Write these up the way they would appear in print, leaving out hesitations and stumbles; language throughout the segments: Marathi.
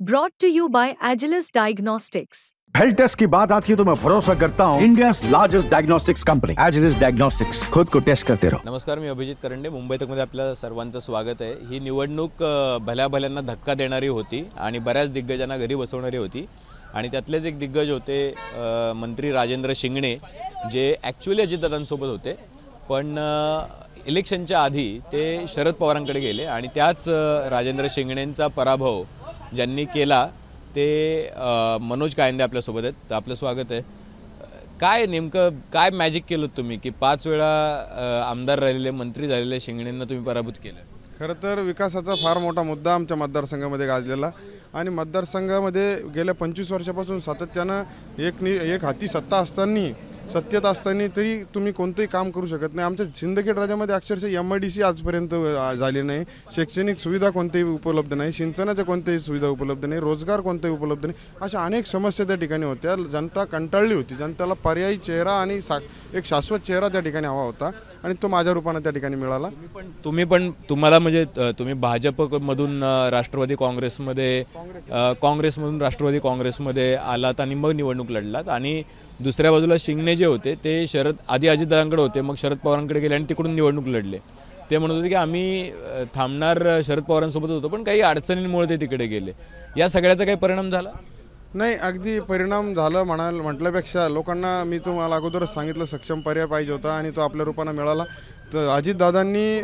Brought to you by Agilus Diagnostics. Health test की बात आती है तो मैं भरोसा करता हूँ India largest diagnostics company Agilus diagnostics. खुद को टेस्ट करते रहो। नमस्कार, मी अभिजित करंडे, मुंबई तकमध्ये आपल्या सर्वांचं स्वागत आहे। ही निवडणूक भल्या भल्यांना धक्का देणारी होती आणि बऱ्याच दिग्गजांना घरी बसवणारी होती आणि त्यातलेच एक दिग्गज होते मंत्री राजेंद्र शिंगणे, जे ॲक्च्युअली अजितदादांसोबत होते, पण इलेक्शनच्या आधी ते शरद पवारांकडे गेले आणि त्याच राजेंद्र शिंगणेंचा पराभव ज्यांनी केला ते मनोज कायंदे आपल्यासोबत आहेत। तर आपलं स्वागत आहे। काय नेमकं काय मॅजिक केलं तुम्ही की 5 वेळा आमदार राहिलेले, मंत्री झालेले शिंगणेंना तुम्ही पराभूत केलं? खरं तर विकासाचा फार मोठा मुद्दा आमच्या मतदारसंघामध्ये गाजलेला आणि मतदारसंघामध्ये गेल्या 25 वर्षापासून सातत्यानं एक हाती सत्ता असताना, सत्तेत असताना तरी तुम्ही कोणतेही काम करू शकत नाही। आमच्या सिंदखेड राज्यामध्ये अक्षरशः MIDC आजपर्यंत झाली नाही, शैक्षणिक सुविधा कोणतेही उपलब्ध नाही, सिंचनाच्या कोणत्याही सुविधा उपलब्ध नाही, रोजगार कोणताही उपलब्ध नाही, अशा अनेक समस्या त्या ठिकाणी होत्या। जनता कंटाळली होती, जनतेला पर्यायी चेहरा आणि एक शाश्वत चेहरा त्या ठिकाणी हवा होता आणि तो माझ्या रूपाने त्या ठिकाणी मिळाला। तुम्हाला म्हणजे तुम्ही भाजपमधून राष्ट्रवादी काँग्रेसमधून राष्ट्रवादी काँग्रेसमध्ये आलात आणि मग निवडणूक लढलात आणि दुसऱ्या बाजूला शिंगणे जे होते ते आधी अजितदादांकडे होते, मग शरद पवारांकडे गेले आणि तिकडून निवडणूक लढले। ते म्हणत होते की आम्ही थांबणार शरद पवारांसोबत होतो, पण काही अडचणींमुळे ते तिकडे गेले। या सगळ्याचा काही परिणाम झाला? नाही, अगदी परिणाम झालं म्हटल्यापेक्षा लोकांना मी तुम्हाला अगोदरच सांगितलं सक्षम पर्याय पाहिजे होता आणि तो आपल्या रूपाने मिळाला। तर अजितदादांनी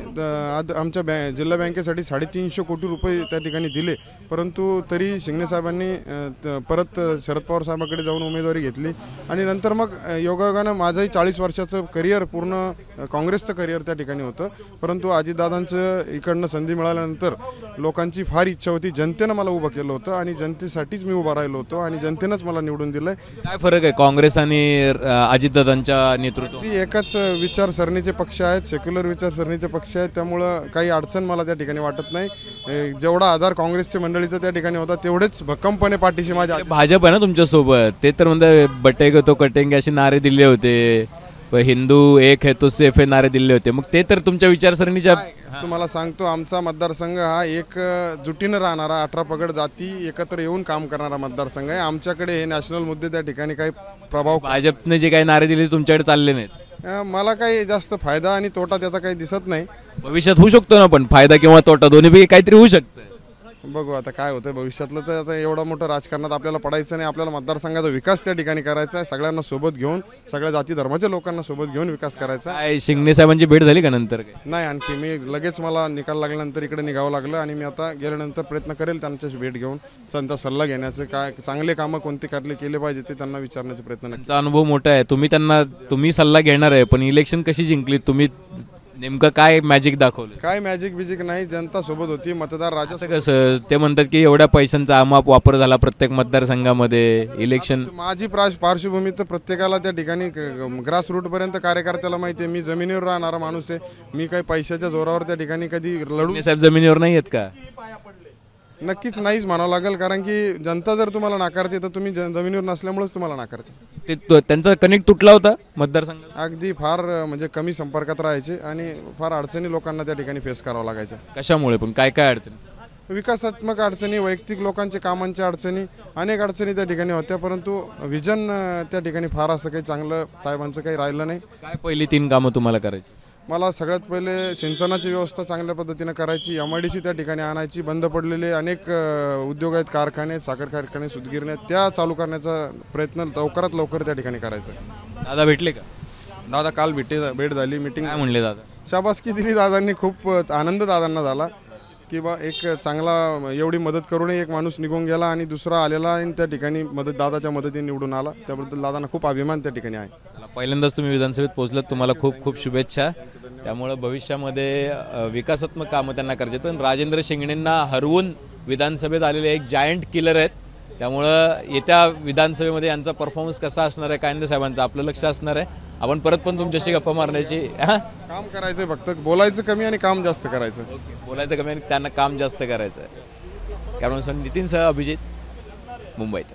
आमच्या जिल्हा बँकेसाठी 350 कोटी रुपये त्या ठिकाणी दिले, परंतु तरी शिंगणे साहेबांनी परत शरद पवार साहेबांकडे जाऊन उमेदवारी घेतली आणि नंतर मग योगायोगानं माझंही 40 वर्षाचं करिअर पूर्ण काँग्रेसचं करिअर त्या ठिकाणी होतं, परंतु अजितदादांचं इकडनं संधी मिळाल्यानंतर लोकांची फार इच्छा होती, जनतेनं मला उभं केलं होतं आणि जनतेसाठीच मी उभा राहिलो होतो आणि जनतेनंच मला निवडून दिलं। काय फरक आहे काँग्रेस आणि अजितदादांच्या नेतृत्वात? ती एकाच विचारसरणीचे पक्ष आहेत, सेक्युलर विचारसरणीचे पक्ष आहेत, त्यामुळं काही अडचण मला त्या ठिकाणी वाटत नाही। जेवढा आधार काँग्रेसच्या मंडळीचा त्या ठिकाणी होता तेवढेच भक्कमपणे पाठीशी माझ्या भाजप आहे ना तुमच्यासोबत, ते तर म्हणते बटेगा तो कटेंगे असे नारे दिले होते, हिंदू एक है तो सेफ है नारे दिले होते, मग ते तर तुमच्या विचारसरणीच्या। तुम्हाला सांगतो, आमचा मतदारसंघ हा एक जुटीनं राहणारा 18 पगड जाती एकत्र येऊन काम करणारा मतदारसंघ आहे। आमच्याकडे हे नॅशनल मुद्दे त्या ठिकाणी काही प्रभाव, भाजपने जे काही नारे दिले तुमच्याकडे चालले नाहीत? मला काही जास्त फायदा आणि तोटा त्याचा काही दिसत नाही। भविष्यात होऊ शकतो ना, पण फायदा किंवा तोटा दोन्हीपैकी काहीतरी होऊ शकतं। बघू आता काय होतं भविष्यातलं। तर आता एवढं मोठं राजकारणात आपल्याला पडायचं नाही, आपल्याला मतदारसंघाचा विकास त्या ठिकाणी करायचा आहे, सगळ्यांना सोबत घेऊन, सगळ्या जाती धर्माच्या लोकांना सोबत घेऊन विकास करायचा आहे। शिंगणे साहेबांची भेट झाली का नंतर? नाही, आणखी मी लगेच मला निकाल लागल्यानंतर इकडे निघावं लागलं आणि मी आता गेल्यानंतर प्रयत्न करेल त्यांच्याशी भेट घेऊन त्यांचा सल्ला घेण्याचं, काय चांगले कामं कोणते केले पाहिजे ते त्यांना विचारण्याचा प्रयत्न। त्यांचा अनुभव मोठा आहे, तुम्ही सल्ला घेणार आहे, पण इलेक्शन कशी जिंकली तुम्ही? नेमकं काय मॅजिक दाखवलं? काय मॅजिक बिजिक नाही, जनता सोबत होती, मतदार राजा। कसं ते म्हणतात की एवढ्या पैशांचा अमाप वापर झाला प्रत्येक मतदारसंघामध्ये इलेक्शन। माझी पार्श्वभूमी तर प्रत्येकाला त्या ठिकाणी ग्रास रूट पर्यंत कार्यकर्त्याला माहिती आहे, मी जमिनीवर राहणारा माणूस आहे, मी काही पैशाच्या जोरावर त्या ठिकाणी कधी लढू। साहेब जमिनीवर नाही आहेत का? नक्कीच नाहीच म्हणावं लागेल, कारण की जनता जर तुम्हाला नाकारते तर तुम्ही जमिनीवर नसल्यामुळेच तुम्हाला नाकारते। ते त्यांचा कनेक्ट तुटला होता मतदारसंघात? अगदी फार म्हणजे कमी संपर्कात राहायचे आणि फार अडचणी लोकांना त्या ठिकाणी फेस करावं लागायच्या। कशामुळे? पण काय काय अडचणी? विकासात्मक अडचणी, वैयक्तिक लोकांच्या कामांच्या अडचणी, अनेक अडचणी त्या ठिकाणी होत्या, परंतु विजन त्या ठिकाणी फार असं काही चांगलं साहेबांचं काही राहिलं नाही। काय पहिली 3 कामं तुम्हाला करायची? मला सगळ्यात पहिले सिंचनाची व्यवस्था चांगल्या पद्धतीने करायची, MIDC त्या ठिकाणी आणायची, बंद पडलेले अनेक उद्योग आहेत, कारखाने, साखर कारखाने, सूतगिरण्या, त्या चालू करण्याचा प्रयत्न लवकरात लवकर त्या ठिकाणी करायचा। दादा भेटले का? दादा काल भेट झाली, मीटिंग। काय म्हणले दादा? शाबासकी दिली दादांनी, खूप आनंद दादांना झाला की बा एक चांगला एवढी मदत करूनही एक माणूस निघून गेला आणि दुसरा आलेला आणि त्या ठिकाणी दादाच्या मदतीने निवडून आला, त्याबद्दल दादांना खूप अभिमान त्या ठिकाणी आहे। पहिल्यांदाच तुम्ही विधानसभेत पोहोचलात, तुम्हाला खूप खूप शुभेच्छा। त्यामुळे भविष्यामध्ये विकासात्मक कामं त्यांना करायचे, पण राजेंद्र शिंगणेंना हरवून विधानसभेत आलेले एक जायंट किलर आहेत, त्यामुळं येत्या विधानसभेमध्ये यांचा परफॉर्मन्स कसा असणार आहे कायंदे साहेबांचं आपलं लक्ष असणार आहे। आपण परत पण तुमच्याशी गप्पा मारण्याची, काम करायचं, फक्त बोलायचं कमी आणि काम जास्त करायचं। बोलायचं कमी आणि त्यांना काम जास्त करायचं आहे। कारण नितीन सह अभिजित, मुंबईत।